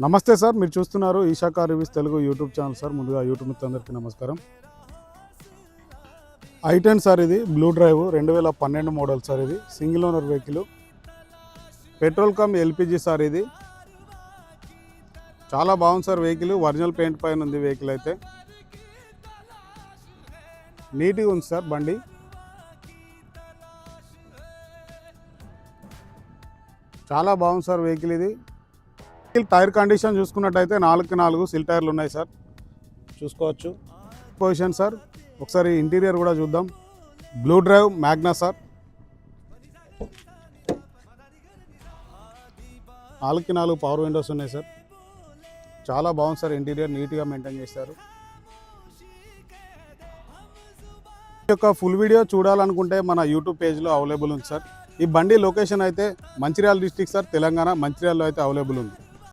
నమస్తే సార్, మీరు చూస్తున్నారు Esha car reviews Telugu YouTube channel sir. ముందుగా యూట్యూబ్ మిత్రులందరికీ నమస్కారం. i10 సార్, ఇది బ్లూ డ్రైవ్ 2012 మోడల్ సార్. ఇది single owner vehicle, petrol cum LPG sir. ఇది చాలా బాగుంది సార్ వెహికల్. ఒరిజినల్ పెయింట్ పైన ఉంది వెహికల్. అయితే నీట్గా ఉంది సార్ బండి. చాలా బాగుంది సార్ వెహికల్. ఇది టైర్ కండిషన్ చూసుకున్నట్టయితే 4 సిల్ టైర్లు ఉన్నాయి సార్, చూసుకోవచ్చు. పొజిషన్ సార్, ఒకసారి ఇంటీరియర్ కూడా చూద్దాం. Blue drive Magna sir. 4 power Windows ఉన్నాయి సార్. చాలా బాగుంది సార్ ఇంటీరియర్, నీట్గా మెయింటైన్ చేశారు. ఈ యొక్క ఫుల్ వీడియో చూడాలనుకుంటే మన యూట్యూబ్ పేజ్లో అవైలబుల్ ఉంది సార్. ఈ బండి లొకేషన్ అయితే మంచిర్యాల డిస్ట్రిక్ట్ సార్, తెలంగాణ మంచిర్యాలలో అయితే అవైలబుల్ ఉంది.